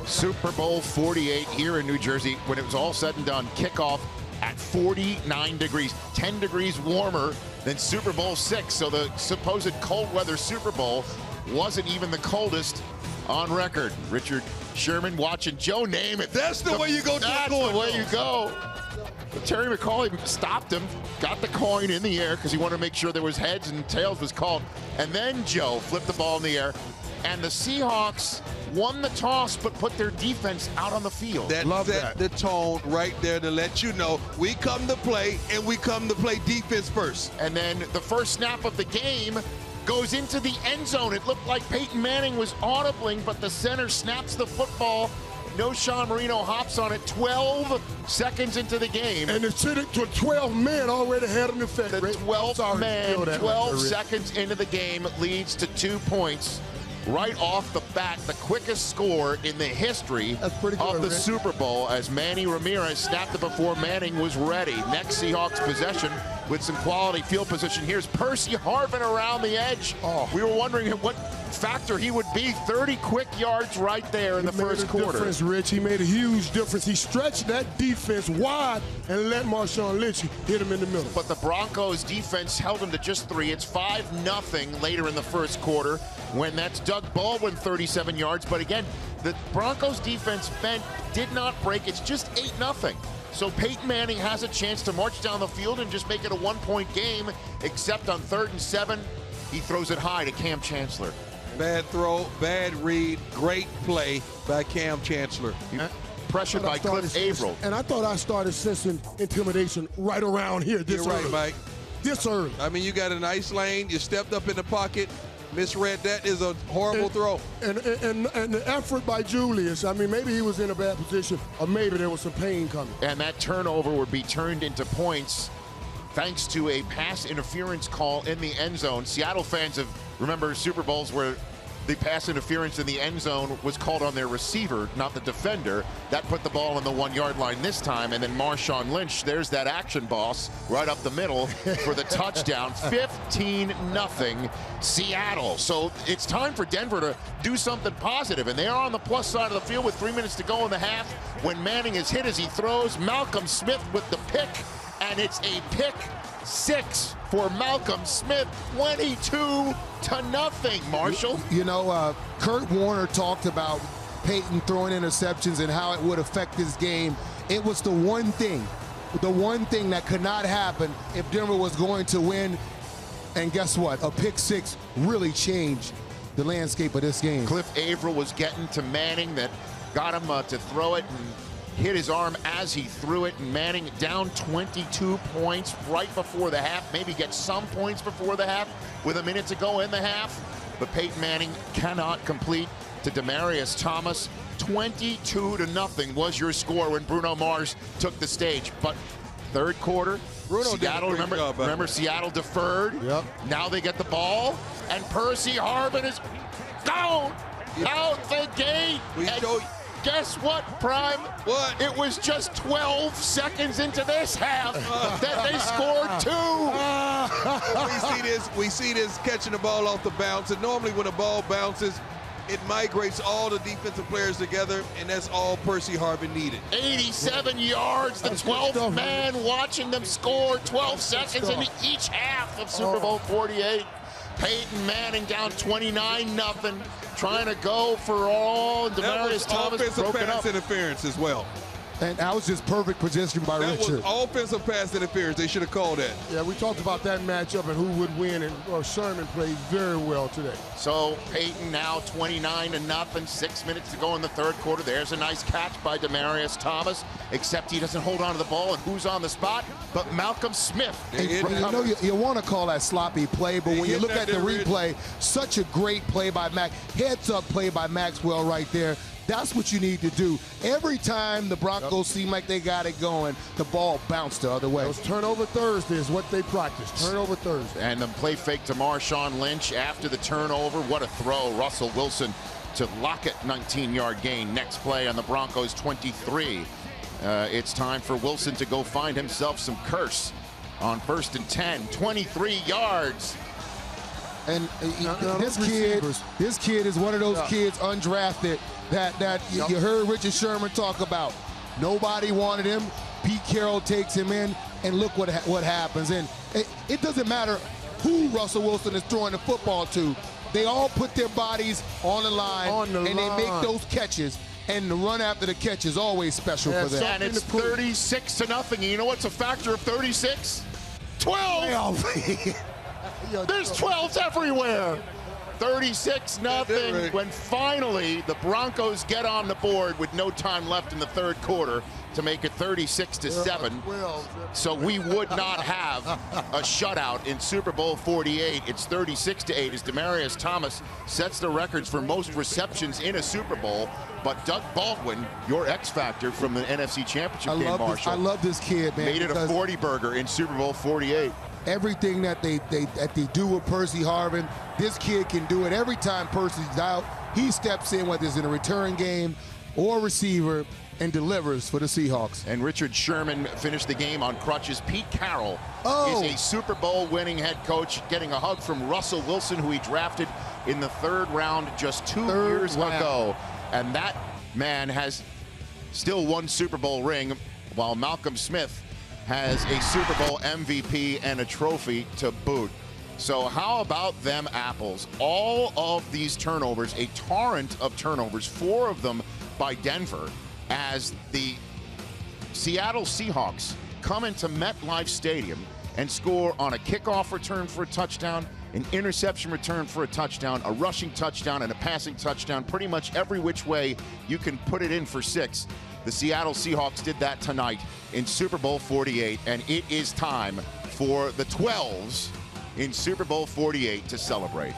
Super Bowl 48 here in New Jersey, when it was all said and done, kickoff at 49 degrees, 10 degrees warmer than Super Bowl 6. So the supposed cold weather Super Bowl wasn't even the coldest on record. Richard Sherman watching Joe Namath. That's the way you go. That's the way you go. But Terry McCauley stopped him, got the coin in the air because he wanted to make sure there was heads and tails was called. And then Joe flipped the ball in the air. And the Seahawks won the toss but put their defense out on the field. That set the tone right there to let you know we come to play, and we come to play defense first. And then the first snap of the game goes into the end zone. It looked like Peyton Manning was audibling, but the center snaps the football. No Sean Marino hops on it 12 seconds into the game. And the 12 men already had an effect. The 12 man, 12 seconds into the game leads to 2 points. Right off the bat, the quickest score in the history of the Super Bowl, as Manny Ramirez snapped it before Manning was ready. Next Seahawks possession with some quality field position. Here's Percy Harvin around the edge. We were wondering what factor he would be. 30 quick yards right there in the first quarter. Difference, Rich. He made a huge difference. He stretched that defense wide and let Marshawn Lynch hit him in the middle. But the Broncos defense held him to just 3. It's 5-0 later in the first quarter when that's Doug Baldwin 37 yards. But again, the Broncos defense did not break. It's just 8-0. So Peyton Manning has a chance to march down the field and just make it a 1-point game, except on 3rd and 7, he throws it high to Cam Chancellor. Bad throw, bad read, great play by Cam Chancellor. Pressured by Cliff Averill. And I thought I started sensing intimidation right around here this early. You're right, Mike. This early. I mean, you got a nice lane. You stepped up in the pocket. Misread that. Is a horrible throw. And the effort by Julius, I mean, maybe he was in a bad position, or maybe there was some pain coming. And that turnover would be turned into points thanks to a pass interference call in the end zone. Seattle fans remember Super Bowls where the pass interference in the end zone was called on their receiver, not the defender. That put the ball on the 1-yard line this time, and then Marshawn Lynch, there's that action boss right up the middle for the touchdown. 15-0 Seattle. So it's time for Denver to do something positive, and they are on the plus side of the field with 3 minutes to go in the half when Manning is hit as he throws. Malcolm Smith with the pick, and it's a pick 6 for Malcolm Smith, 22-0, Marshall. You know, Kurt Warner talked about Peyton throwing interceptions and how it would affect his game. It was the one thing that could not happen if Denver was going to win. And guess what? A pick 6 really changed the landscape of this game. Cliff Averill was getting to Manning, that got him to throw it and hit his arm as he threw it, and Manning down 22 points right before the half, maybe get some points before the half with a minute to go in the half, but Peyton Manning cannot complete to Demaryius Thomas. 22-0 was your score when Bruno Mars took the stage. But third quarter, Seattle, remember Seattle deferred. Yep. Now they get the ball, and Percy Harvin is gone out the gate. Guess what, Prime? What? It was just 12 seconds into this half that they scored 2. We see this catching the ball off the bounce, and normally when a ball bounces, it migrates all the defensive players together, and that's all Percy Harvin needed. 87 yards, the 12th man watching them score 12 seconds into each half of Super Bowl 48. Peyton Manning down 29-0, trying to go for all. Demaryius Thomas broken up. Pass interference as well. And that was just perfect position by Richard. That was offensive pass interference. They should have called that. Yeah, we talked about that matchup and who would win, and Sherman played very well today. So Peyton now 29-0, 6 minutes to go in the third quarter. There's a nice catch by Demaryius Thomas, except he doesn't hold on to the ball, and who's on the spot but Malcolm Smith. You want to call that sloppy play, but when you look at the replay, such a great play by Mac, heads-up play by Maxwell right there. That's what you need to do. Every time the Broncos seem like they got it going, the ball bounced the other way. Those turnover Thursday is what they practice. Turnover Thursday. And the play fake to Marshawn Lynch after the turnover. What a throw. Russell Wilson to Lockett, 19-yard gain. Next play on the Broncos 23. It's time for Wilson to go find himself some curse on 1st and 10. 23 yards. And this kid is one of those kids undrafted that you heard Richard Sherman talk about. Nobody wanted him. Pete Carroll takes him in, and look what happens. And it doesn't matter who Russell Wilson is throwing the football to. They all put their bodies on the line, they make those catches. And the run after the catch is always special for them. And it's 36-0. And you know what's a factor of 36? 12. There's 12s everywhere. 36-0 when finally the Broncos get on the board with no time left in the third quarter to make it 36-7. So we would not have a shutout in Super Bowl 48. It's 36-8 as Demaryius Thomas sets the records for most receptions in a Super Bowl. But Doug Baldwin, your X factor from the NFC Championship game, Marshall. I love this kid, man. Made it a 40-burger in Super Bowl 48. Everything that they do with Percy Harvin, this kid can do it. Every time Percy's out, he steps in, whether it's in a return game or receiver, and delivers for the Seahawks. And Richard Sherman finished the game on crutches. Pete Carroll is a Super Bowl winning head coach, getting a hug from Russell Wilson, who he drafted in the third round just 2 years ago. And that man has still one Super Bowl ring, while Malcolm Smith has a Super Bowl MVP and a trophy to boot. So how about them apples? All of these turnovers, a torrent of turnovers, 4 of them by Denver, as the Seattle Seahawks come into MetLife Stadium and score on a kickoff return for a touchdown, an interception return for a touchdown, a rushing touchdown, and a passing touchdown. Pretty much every which way you can put it in for 6. The Seattle Seahawks did that tonight in Super Bowl 48, and it is time for the 12s in Super Bowl 48 to celebrate.